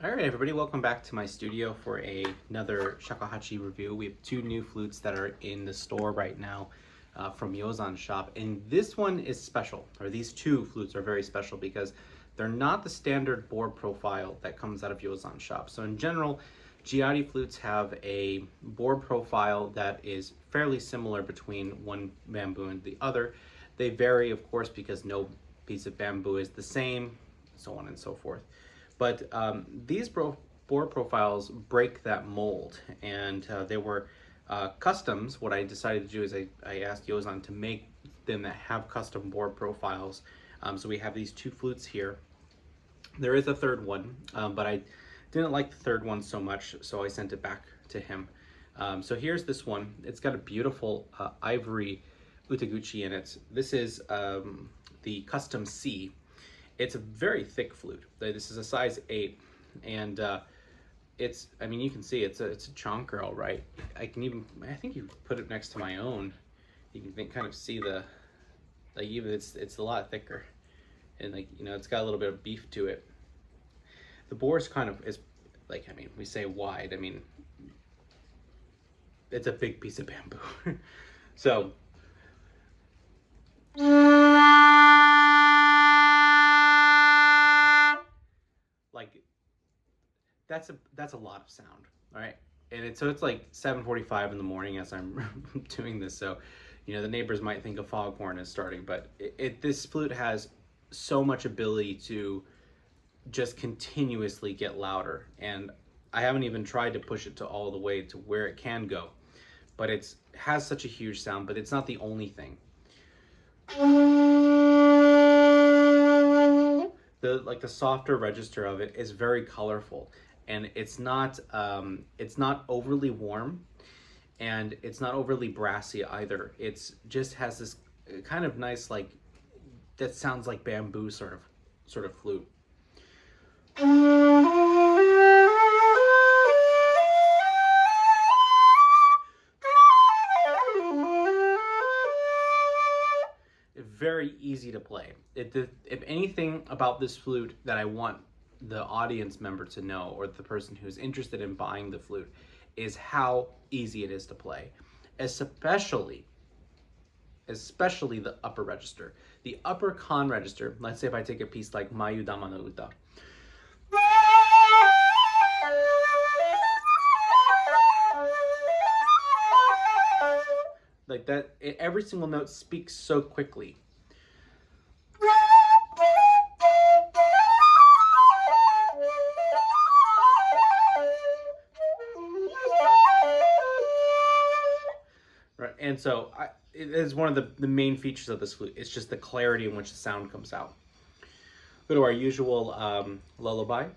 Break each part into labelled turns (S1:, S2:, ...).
S1: All right, everybody, welcome back to my studio for another Shakuhachi review. We have two new flutes that are in the store right now from Yozan shop, and this one is special, or these two flutes are very special because they're not the standard board profile that comes out of Yozan shop. So in general, Jiari flutes have a board profile that is fairly similar between one bamboo and the other. They vary, of course, because no piece of bamboo is the same, so on and so forth. But these board profiles break that mold, and they were customs. What I decided to do is I asked Yozan to make them that have custom board profiles. So we have these two flutes here. There is a third one, but I didn't like the third one so much, so I sent it back to him. So here's this one. It's got a beautiful ivory utaguchi in it. This is the custom C. It's a very thick flute. This is a size 8, and it's, I mean, you can see it's a chonk girl, right? I think you put it next to my own. You can kind of see even it's a lot thicker, and it's got a little bit of beef to it. The bore is we say wide. I mean, it's a big piece of bamboo. So. That's a lot of sound, all right? And it's like 7:45 in the morning as I'm doing this, so the neighbors might think a foghorn is starting, but this flute has so much ability to just continuously get louder, and I haven't even tried to push it to all the way to where it can go, but it has such a huge sound. But it's not the only thing. The softer register of it is very colorful, and it's not overly warm, and it's not overly brassy either. It's just has this kind of nice, that sounds like bamboo sort of flute. Very easy to play. If anything about this flute that I want the audience member to know, or the person who's interested in buying the flute, is how easy it is to play, especially the upper register. The upper kan register, let's say if I take a piece like Mayu Dama no Uta. Like that, every single note speaks so quickly. Right, and so it is one of the main features of this flute. It's just the clarity in which the sound comes out. Go to our usual lullaby.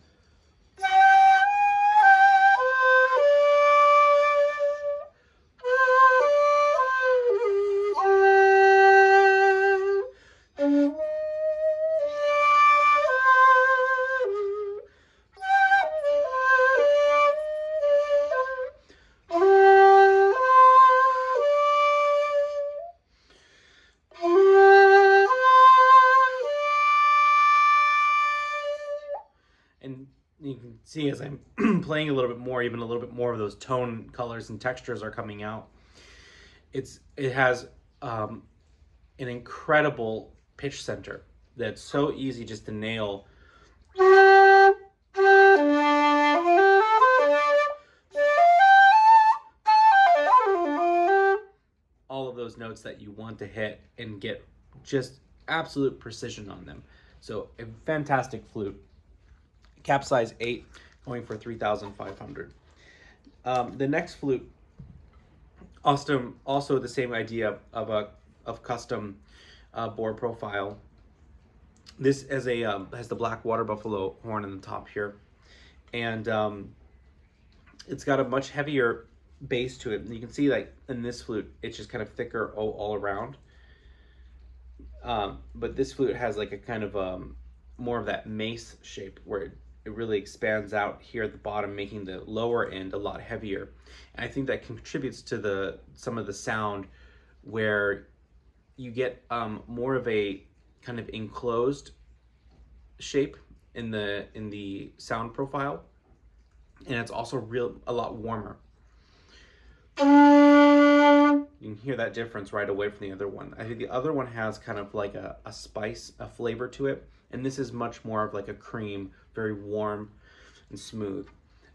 S1: And you can see as I'm playing a little bit more, even a little bit more of those tone colors and textures are coming out. It has an incredible pitch center that's so easy just to nail. All of those notes that you want to hit and get just absolute precision on them. So a fantastic flute. Cap size 8, going for 3,500. The next flute, also the same idea of custom board profile. This has the black water buffalo horn in the top here, and it's got a much heavier bass to it. And you can see in this flute, it's just kind of thicker all around. But this flute has a kind of more of that mace shape where it really expands out here at the bottom, making the lower end a lot heavier. And I think that contributes to some of the sound where you get more of a kind of enclosed shape in the sound profile and it's also a lot warmer. You can hear that difference right away from the other one. I think the other one has kind of like a spice, a flavor to it, and this is much more of like a cream, very warm and smooth.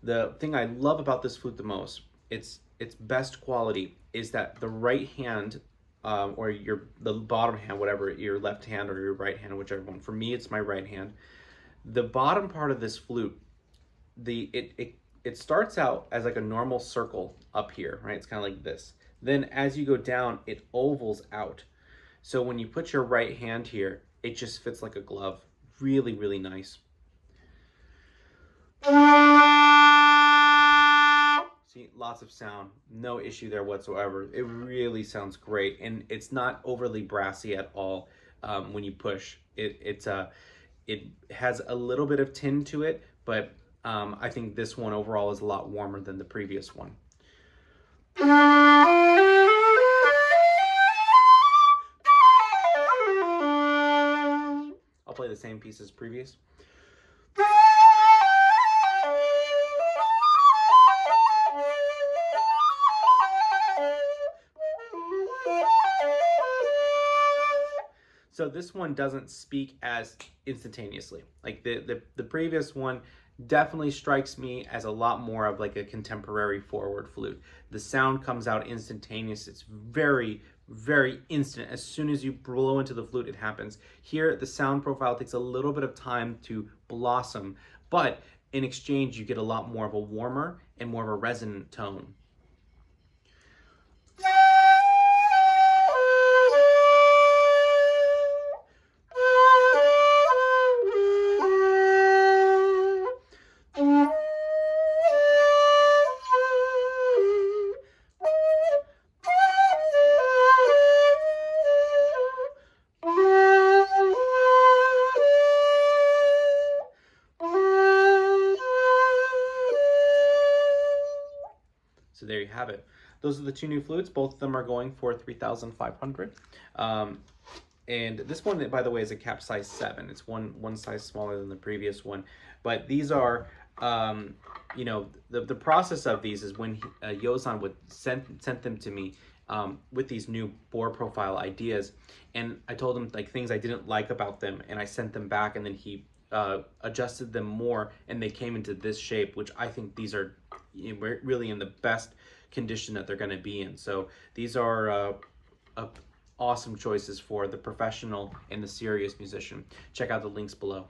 S1: The thing I love about this flute the most, its best quality, is that the right hand, or the bottom hand, whatever, your left hand or your right hand, whichever one. For me, it's my right hand. The bottom part of this flute, it starts out as like a normal circle up here, right? It's kind of like this. Then as you go down, it ovals out. So when you put your right hand here, it just fits like a glove. Really, really nice. See, lots of sound, no issue there whatsoever. It really sounds great, and it's not overly brassy at all. When you push it has a little bit of tin to it, but I think this one overall is a lot warmer than the previous one. I'll play the same piece as previous. So this one doesn't speak as instantaneously. Like the previous one definitely strikes me as a lot more of like a contemporary forward flute. The sound comes out instantaneous. It's very, very instant. As soon as you blow into the flute, it happens. Here, the sound profile takes a little bit of time to blossom, but in exchange, you get a lot more of a warmer and more of a resonant tone. So there you have it. Those are the two new flutes. Both of them are going for $3,500. And this one, by the way, is a cap size 7. It's one size smaller than the previous one. But these are, you know, the process of these is when Yozan would sent them to me with these new bore profile ideas, and I told him like things I didn't like about them, and I sent them back, and then he adjusted them more, and they came into this shape, which I think these are really in the best condition that they're going to be in. So these are awesome choices for the professional and the serious musician. Check out the links below.